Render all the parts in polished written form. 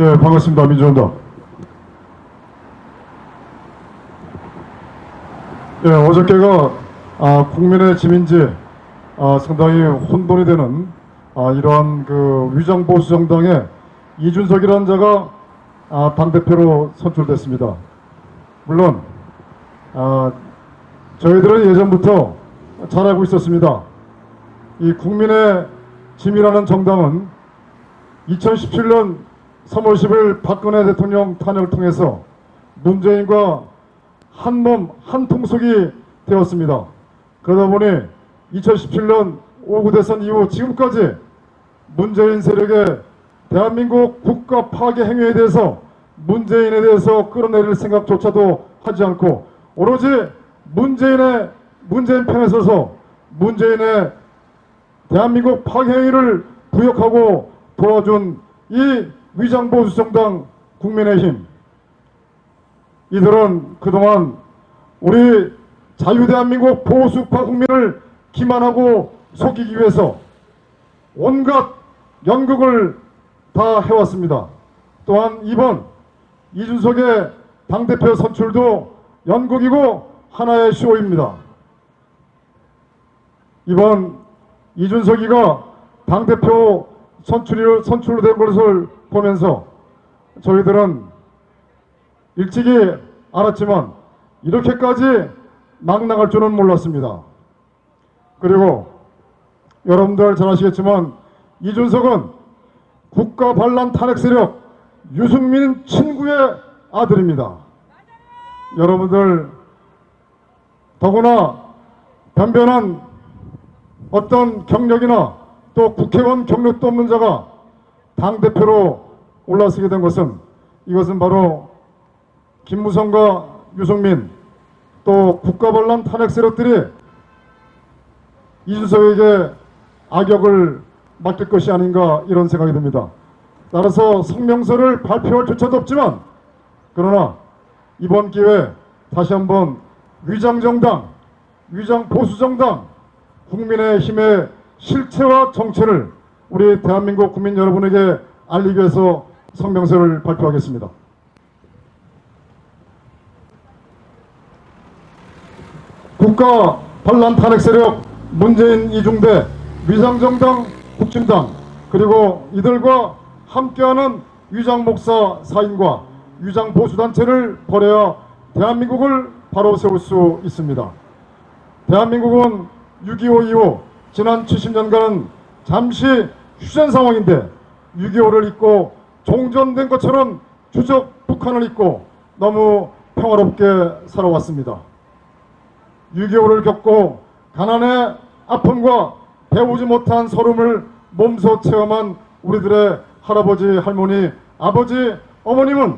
예, 반갑습니다. 민주원다. 예, 어저께가 국민의 짐인지 상당히 혼돈이 되는 이러한 그 위장보수 정당의 이준석이라는 자가 당대표로 선출됐습니다. 물론 저희들은 예전부터 잘 알고 있었습니다. 이 국민의 짐이라는 정당은 2017년 3월 10일 박근혜 대통령 탄핵을 통해서 문재인과 한 몸, 한 통속이 되었습니다. 그러다 보니 2017년 5구 대선 이후 지금까지 문재인 세력의 대한민국 국가 파괴 행위에 대해서 문재인에 대해서 끌어내릴 생각조차도 하지 않고 오로지 문재인 편에 서서 문재인의 대한민국 파괴 행위를 부역하고 도와준 이 위장보수정당 국민의힘, 이들은 그동안 우리 자유대한민국 보수파 국민을 기만하고 속이기 위해서 온갖 연극을 다 해왔습니다. 또한 이번 이준석의 당대표 선출도 연극이고 하나의 쇼입니다. 이번 이준석이가 당대표 선출로 된 것을 보면서 저희들은 일찍이 알았지만 이렇게까지 막 나갈 줄은 몰랐습니다. 그리고 여러분들 잘 아시겠지만 이준석은 국가 반란 탄핵 세력 유승민 친구의 아들입니다. 여러분들 더구나 변변한 어떤 경력이나 또 국회의원 경력도 없는 자가 당대표로 올라서게 된 것은 이것은 바로 김무성과 유승민 또 국가반란 탄핵 세력들이 이준석에게 악역을 맡길 것이 아닌가 이런 생각이 듭니다. 따라서 성명서를 발표할 조차도 없지만 그러나 이번 기회에 다시 한번 위장정당, 위장보수정당 국민의힘의 실체와 정체를 우리 대한민국 국민 여러분에게 알리기 위해서 성명서를 발표하겠습니다. 국가 반란 탄핵 세력 문재인 이중대 위장정당 국진당 그리고 이들과 함께하는 위장목사 사인과 위장보수단체를 버려야 대한민국을 바로 세울 수 있습니다. 대한민국은 6.25 이후 지난 70년간은 잠시 휴전 상황인데 6.25를 잊고 종전된 것처럼 주적 북한을 잊고 너무 평화롭게 살아왔습니다. 6.25를 겪고 가난의 아픔과 배우지 못한 서름을 몸소 체험한 우리들의 할아버지, 할머니, 아버지, 어머님은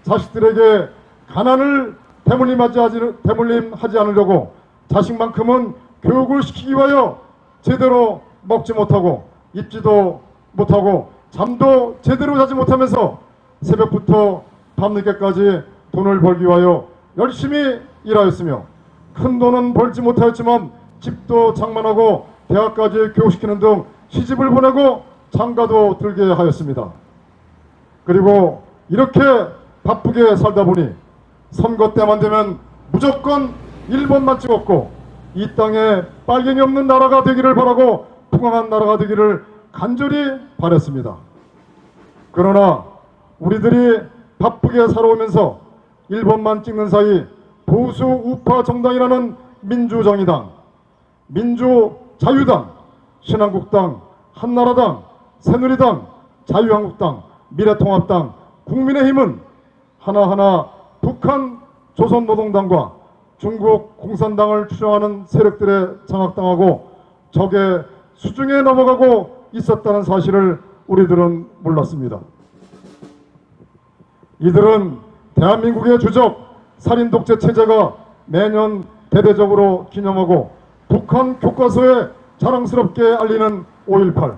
자식들에게 가난을 대물림하지 않으려고 자식만큼은 교육을 시키기 위하여 제대로 먹지 못하고 입지도 못하고 잠도 제대로 자지 못하면서 새벽부터 밤늦게까지 돈을 벌기 위하여 열심히 일하였으며 큰 돈은 벌지 못하였지만 집도 장만하고 대학까지 교육시키는 등 시집을 보내고 장가도 들게 하였습니다. 그리고 이렇게 바쁘게 살다 보니 선거 때만 되면 무조건 1번만 찍었고 이 땅에 빨갱이 없는 나라가 되기를 바라고 풍성한 나라가 되기를 간절히 바랬습니다. 그러나 우리들이 바쁘게 살아오면서 1번만 찍는 사이 보수 우파 정당이라는 민주정의당, 민주자유당, 신한국당, 한나라당, 새누리당, 자유한국당, 미래통합당, 국민의힘은 하나하나 북한 조선노동당과 중국 공산당을 추종하는 세력들에 장악당하고 적의 수중에 넘어가고 있었다는 사실을 우리들은 몰랐습니다. 이들은 대한민국의 주적 살인독재 체제가 매년 대대적으로 기념하고 북한 교과서에 자랑스럽게 알리는 5.18,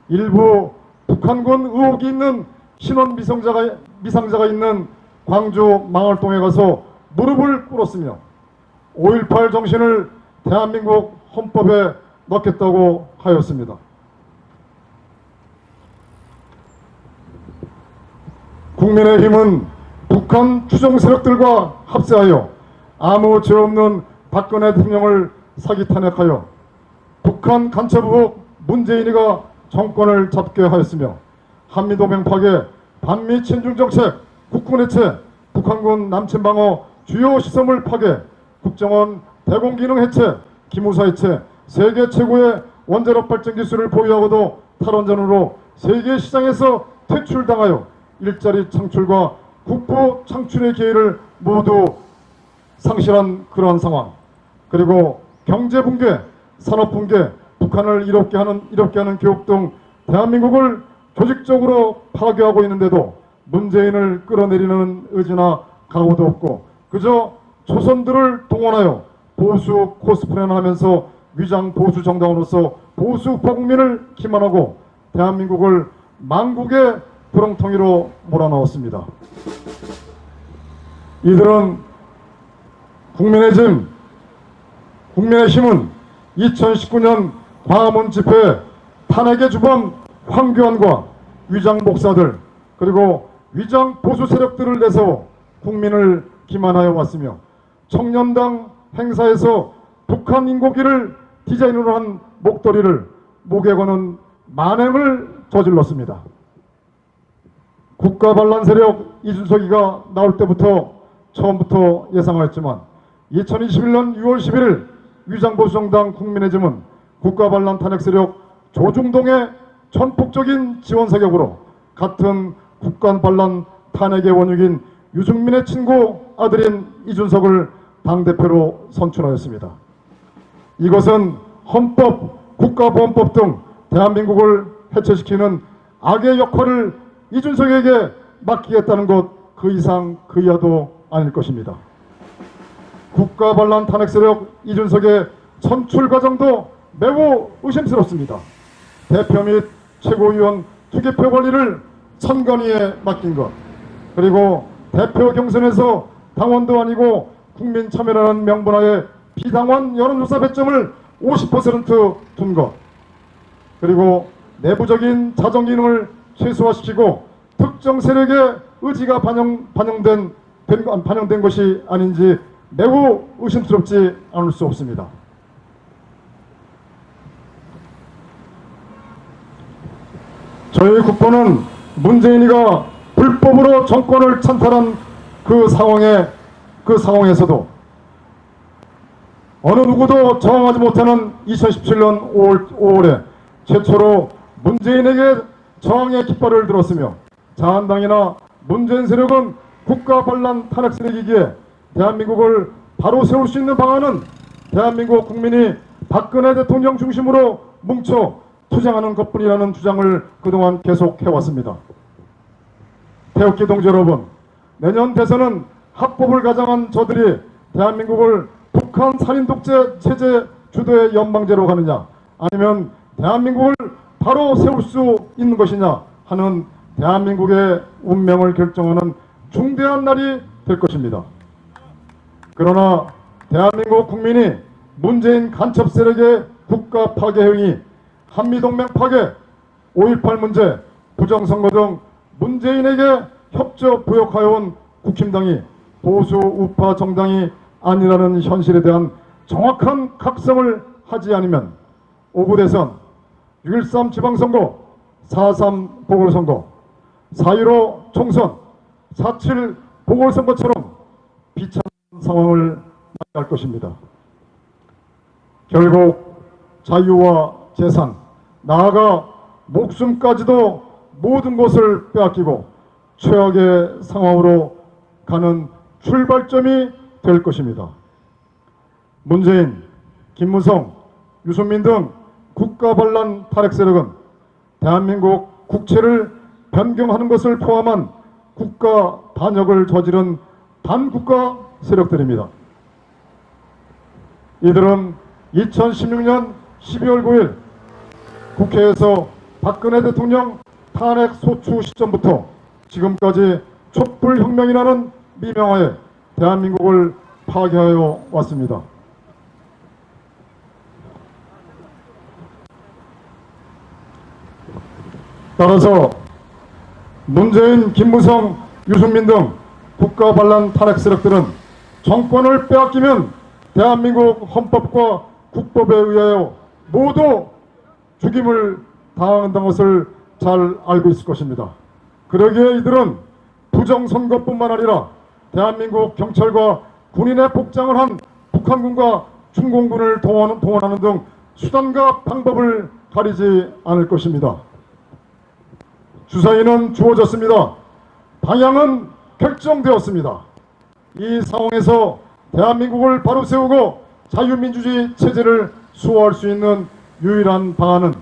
일부 북한군 의혹이 있는 신원 미상자가 있는 광주 망월동에 가서 무릎을 꿇었으며 5.18 정신을 대한민국 헌법에 넣겠다고 하였습니다. 국민의힘은 북한 추종 세력들과 합세하여 아무 죄 없는 박근혜 대통령을 사기 탄핵하여 북한 간첩 의혹 문재인이가 정권을 잡게 하였으며 한미동맹 파괴, 반미 친중 정책, 국군 해체, 북한군 남침 방어 주요 시설물 파괴, 국정원 대공기능 해체, 기무사 해체, 세계 최고의 원자력 발전 기술을 보유하고도 탈원전으로 세계 시장에서 퇴출당하여 일자리 창출과 국부 창출의 기회를 모두 상실한 그러한 상황, 그리고 경제 붕괴, 산업 붕괴, 북한을 이롭게 하는 교육 등 대한민국을 조직적으로 파괴하고 있는데도 문재인을 끌어내리는 의지나 각오도 없고 그저 초선들을 동원하여 보수 코스프레나 하면서 위장 보수 정당으로서 보수 우파 국민을 기만하고 대한민국을 망국의 구렁텅이로 몰아넣었습니다. 이들은 국민의힘은 2019년 광화문 집회 탄핵의 주범 황교안과 위장 목사들 그리고 위장 보수 세력들을 내세워 국민을 기만하여 왔으며 청년당 행사에서 북한 인고기를 디자인으로 한 목도리를 목에 거는 만행을 저질렀습니다. 국가반란 세력 이준석이가 나올 때부터 처음부터 예상하였지만 2021년 6월 11일 위장보수정당 국민의힘은 국가반란 탄핵 세력 조중동의 전폭적인 지원 사격으로 같은 국가반란 탄핵의 원흉인 유승민의 친구 아들인 이준석을 당대표로 선출하였습니다. 이것은 헌법, 국가보안법 등 대한민국을 해체시키는 악의 역할을 이준석에게 맡기겠다는 것 그 이상 그 이하도 아닐 것입니다. 국가반란 탄핵 세력 이준석의 선출 과정도 매우 의심스럽습니다. 대표 및 최고위원 투개표 관리를 선관위에 맡긴 것, 그리고 대표 경선에서 당원도 아니고 국민 참여라는 명분하에 비당원 여론조사 배점을 50%둔 것, 그리고 내부적인 자정 기능을 최소화시키고 특정 세력의 의지가 반영된 것이 아닌지 매우 의심스럽지 않을 수 없습니다. 저희 국보는 문재인이가 불법으로 정권을 찬탈한 그 상황에서도 어느 누구도 저항하지 못하는 2017년 5월에 최초로 문재인에게 저항의 깃발을 들었으며 자한당이나 문재인 세력은 국가반란 탄핵 세력이기에 대한민국을 바로 세울 수 있는 방안은 대한민국 국민이 박근혜 대통령 중심으로 뭉쳐 투쟁하는 것뿐이라는 주장을 그동안 계속 해왔습니다. 태극기 동지 여러분, 내년 대선은 합법을 가장한 저들이 대한민국을 북한 살인독재 체제 주도의 연방제로 가느냐 아니면 대한민국을 바로 세울 수 있는 것이냐 하는 대한민국의 운명을 결정하는 중대한 날이 될 것입니다. 그러나 대한민국 국민이 문재인 간첩 세력의 국가 파괴 행위, 한미동맹 파괴, 5.18 문제, 부정선거 등 문재인에게 협조 부역하여온 국힘당이 보수 우파 정당이 아니라는 현실에 대한 정확한 각성을 하지 않으면 5구 대선, 6.13 지방선거, 4.3 보궐선거, 4.15 총선, 4.7 보궐선거처럼 비참한 상황을 맞이할 것입니다. 결국 자유와 재산, 나아가 목숨까지도 모든 것을 빼앗기고 최악의 상황으로 가는 출발점이 될 것입니다. 문재인, 김무성, 유승민 등 국가반란 탄핵 세력은 대한민국 국채를 변경하는 것을 포함한 국가 반역을 저지른 반국가 세력들입니다. 이들은 2016년 12월 9일 국회에서 박근혜 대통령 탄핵 소추 시점부터 지금까지 촛불혁명이라는 미명하에 대한민국을 파괴하여 왔습니다. 따라서 문재인, 김무성, 유승민 등 국가 반란 탄핵 세력들은 정권을 빼앗기면 대한민국 헌법과 국법에 의하여 모두 죽임을 당한다는 것을 잘 알고 있을 것입니다. 그러기에 이들은 부정선거뿐만 아니라 대한민국 경찰과 군인의 복장을 한 북한군과 중공군을 동원하는 등 수단과 방법을 가리지 않을 것입니다. 주사위는 주어졌습니다. 방향은 결정되었습니다. 이 상황에서 대한민국을 바로 세우고 자유민주주의 체제를 수호할 수 있는 유일한 방안은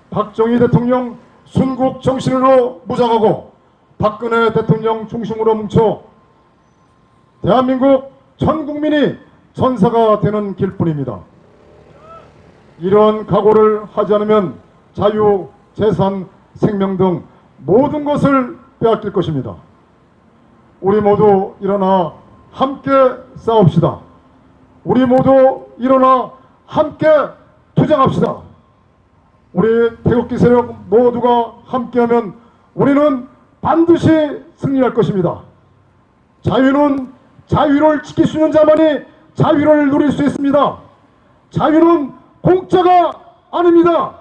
박정희 대통령 순국 정신으로 무장하고 박근혜 대통령 중심으로 뭉쳐 대한민국 전 국민이 전사가 되는 길뿐입니다. 이런 각오를 하지 않으면 자유, 재산, 생명 등 모든 것을 빼앗길 것입니다. 우리 모두 일어나 함께 싸웁시다. 우리 모두 일어나 함께 투쟁합시다. 우리 태극기 세력 모두가 함께하면 우리는 반드시 승리할 것입니다. 자유는 자유를 지킬 수 있는 자만이 자유를 누릴 수 있습니다. 자유는 공짜가 아닙니다.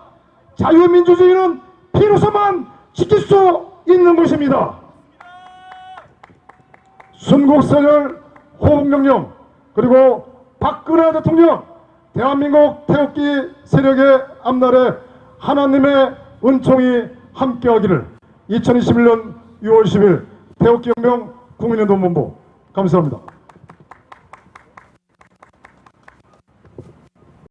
자유민주주의는 피로서만 지킬 수 있는 것입니다. 순국선열 호국명령 그리고 박근혜 대통령 대한민국 태극기 세력의 앞날에 하나님의 은총이 함께하기를 2021년 6월 10일 태극기혁명 국민운동본부 감사합니다.